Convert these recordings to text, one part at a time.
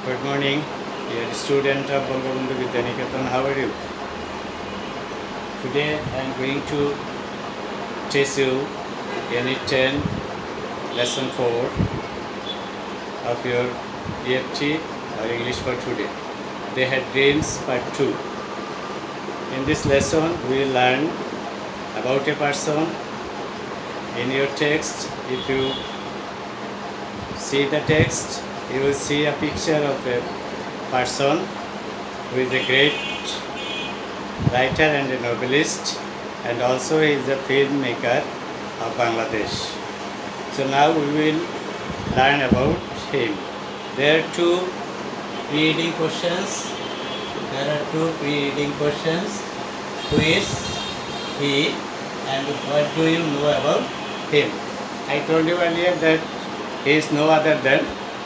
Good morning, dear student of Bangabandhu Vidyaniketan. How are you? Today I am going to teach you Unit 10, Lesson 4 of your EFT or English for today. They had dreams part 2. In this lesson, we will learn about a person. In your text, if you see the text, you will see a picture of a person who is a great writer and a novelist, and also he is a filmmaker of Bangladesh. So now we will learn about him. There are two pre-reading questions. Who is he and what do you know about him? I told you earlier that he is no other than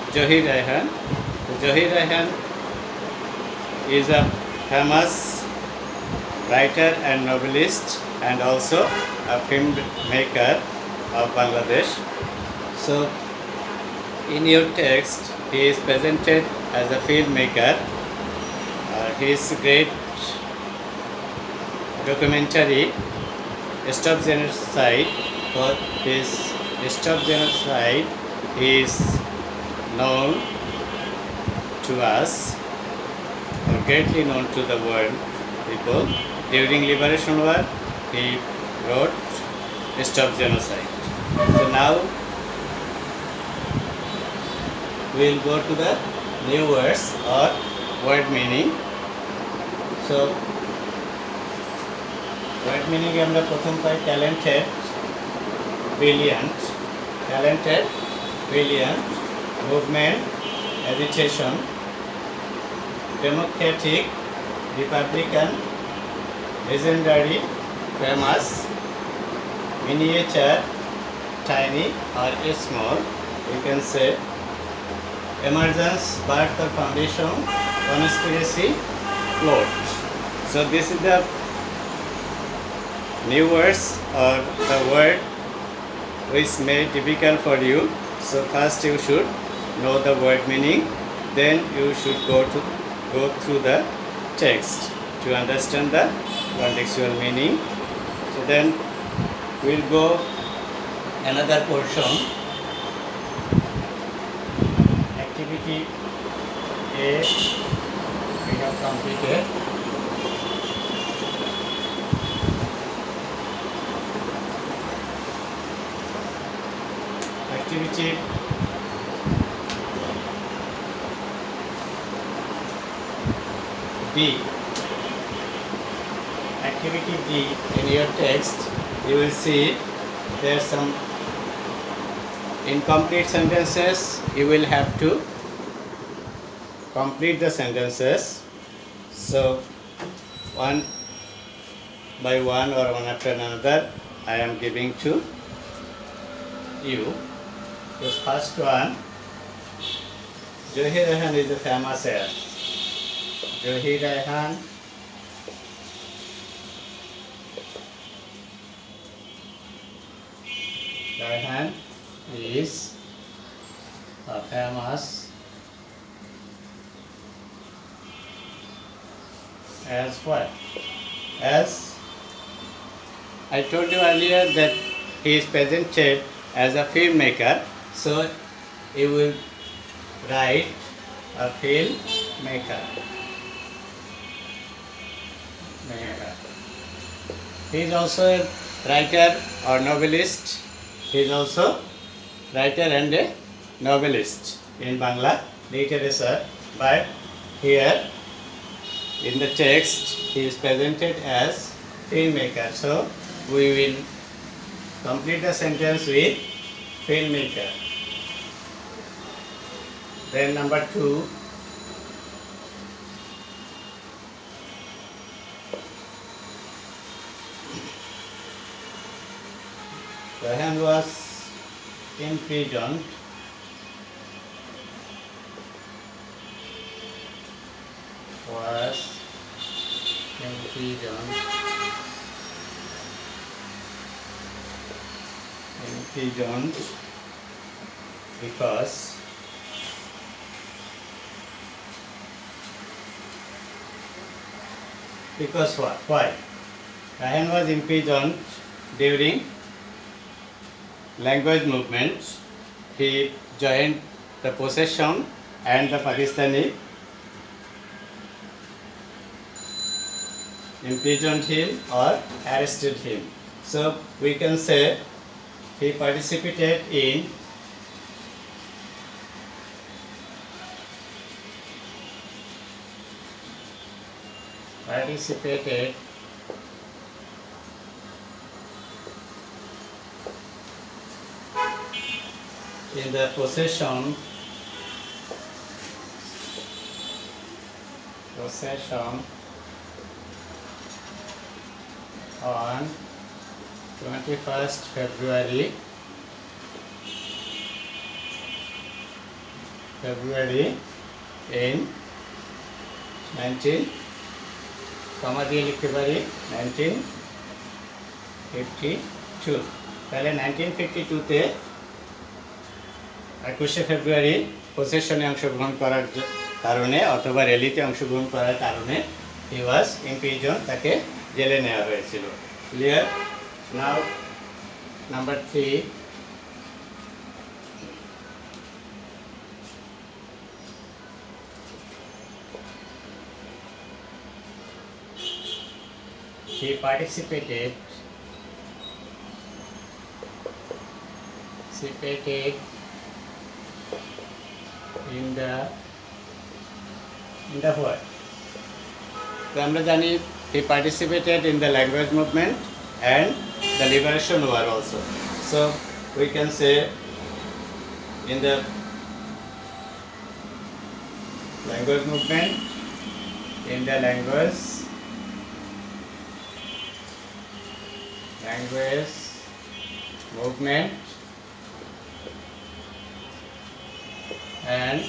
Zahir Raihan. Zahir Raihan is a famous writer and novelist and also a filmmaker of Bangladesh. So in your text, he is presented as a filmmaker. His great documentary Stop Genocide, for his Stop Genocide is known to us, or greatly known to the world people. During Liberation War, he wrote Stop Genocide. So now we will go to the new words or word meaning. So word meaning আমরা প্রথম পাই talented, brilliant, movement, agitation, democratic, republican, legendary, famous, miniature, tiny or small. You can say emergence, birth or foundation, conspiracy, plot. So this is the new words or the word which may difficult for you. So first you should know the word meaning, then you should go through the text to understand the contextual meaning. So then we'll go another portion. Activity A we have completed. Activity B. Activity B, in your text you will see there are some incomplete sentences. You will have to complete the sentences. So one by one or one after another I am giving to you. The first one, Zahir Raihan is a famous actor. Zahir Raihan is a famous as what? As I told you earlier that he is presented as a filmmaker, so he will write a filmmaker. He is also a writer or novelist. He is also writer and a novelist in Bangla literature, but here in the text he is presented as filmmaker. So we will complete the sentence with filmmaker. Then number 2, Raihan was imprisoned because Because what? Why? Rahan was imprisoned during language movements. He joined the possession and the Pakistani imprisoned him or arrested him. So we can say he participated in in the possession on 21st February 19 कमा दिए लिखते पारी 1952 তাহলে 1952 তে 21 ফেব্রুয়ারি পসেশনে অংশগ্রহণ করার কারণে অথবা র্যালিতে অংশগ্রহণ করার কারণে হি ওয়াজ ইমপ্রিজন, তাকে জেলে নেওয়া হয়েছিল। Clear? Now number 3, he participated in the what? তো আমরা জানি he participated in the language movement and the liberation war also. So we can say in the language movement, in the language movement and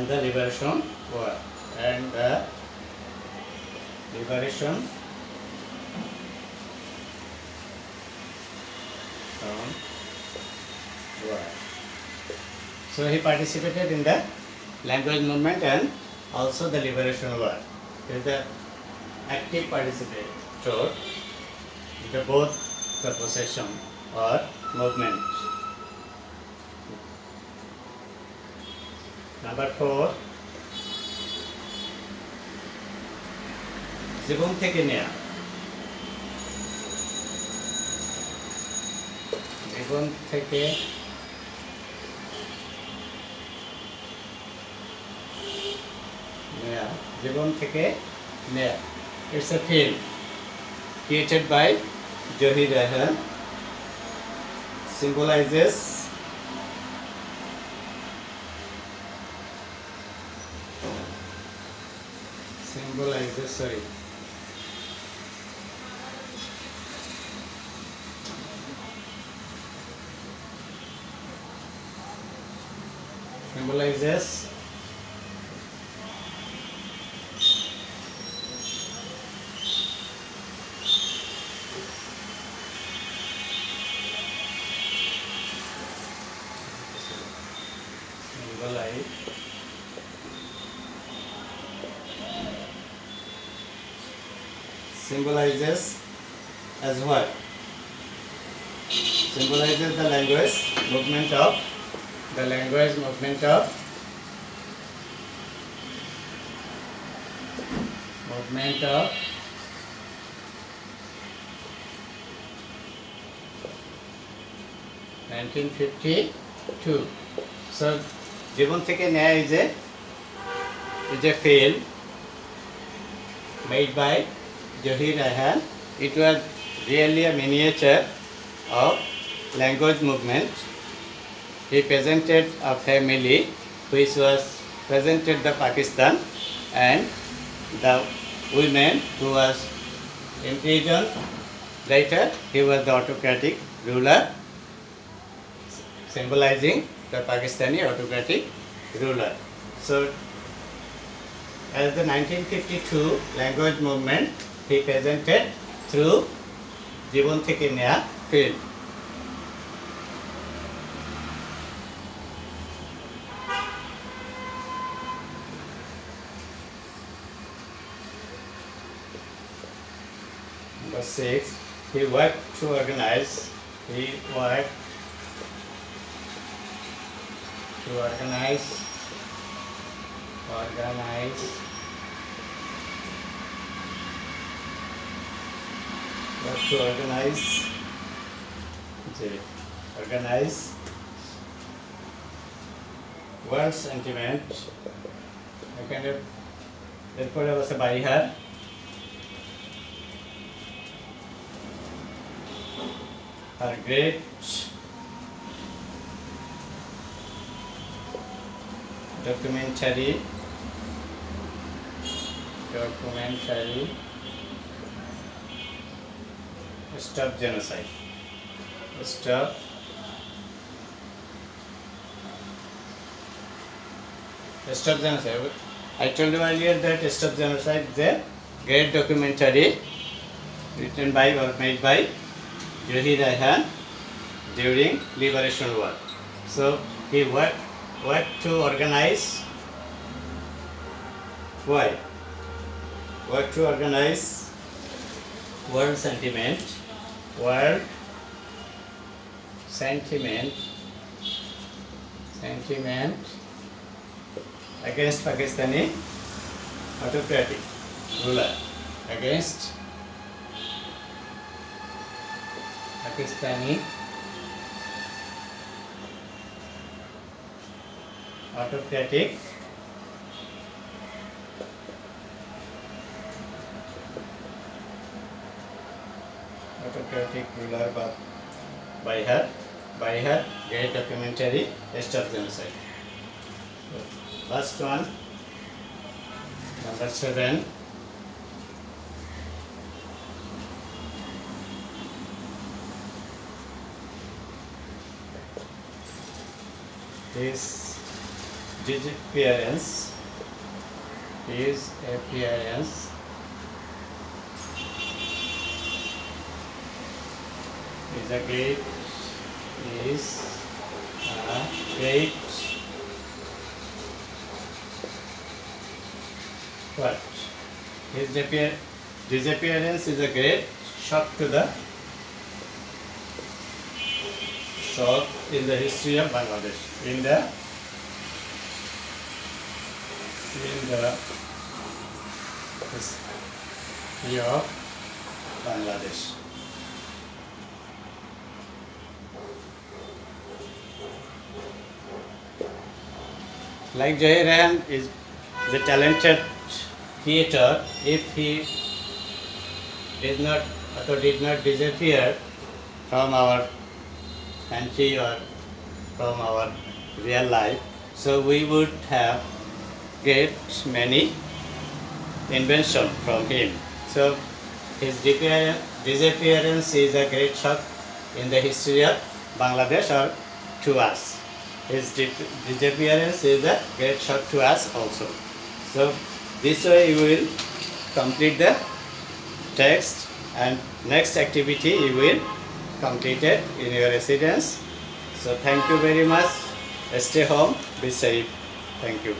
the liberation war So he participated in the language movement and also the liberation war. He is the active participator in the both the possession or movement. Number 4, জীবন থেকে নেয়া। জীবন থেকে নেয়া। It's a film created by Zahir Raihan, symbolizes as what? Symbolizes the language movement of 1952. So জীবন থেকে নেয়া is a film made by Zahir Raihan. It was really a miniature of language movement. He presented a family which was presented the Pakistan and the women who was imprisoned. Later he was the autocratic ruler, symbolizing the Pakistani autocratic ruler. So as the 1952 language movement he presented through জীবন থেকে নেয়া film. 6. He worked to organize. He worked to organize. Organize. Work to organize. Organize. World sentiment. এখানে এরপরে আছে by her. Her great documentary Stop Genocide. Stop Genocide. I told you earlier that Stop Genocide is a great documentary written by or made by Johi Raihan during Liberation War. So he worked to organize. Why? Worked to organize world sentiment against Pakistani autocratic ruler. Against Pakistani autocratic ruler by her great documentary Stop Genocide. Last one, number 7. His appearance is a great what? His disappearance is a great shock in the history of Bangladesh. In the history of Bangladesh. Like Johi Raihan is the talented creator, if he did not disappear from our country or from our real life, so we would have get many invention from him. So his disappearance is a great shock in the history of Bangladesh or to us. His disappearance is a great shock to us also. So this way you will complete the text, and next activity you will complete it in your residence. So thank you very much. Stay home, be safe. Thank you.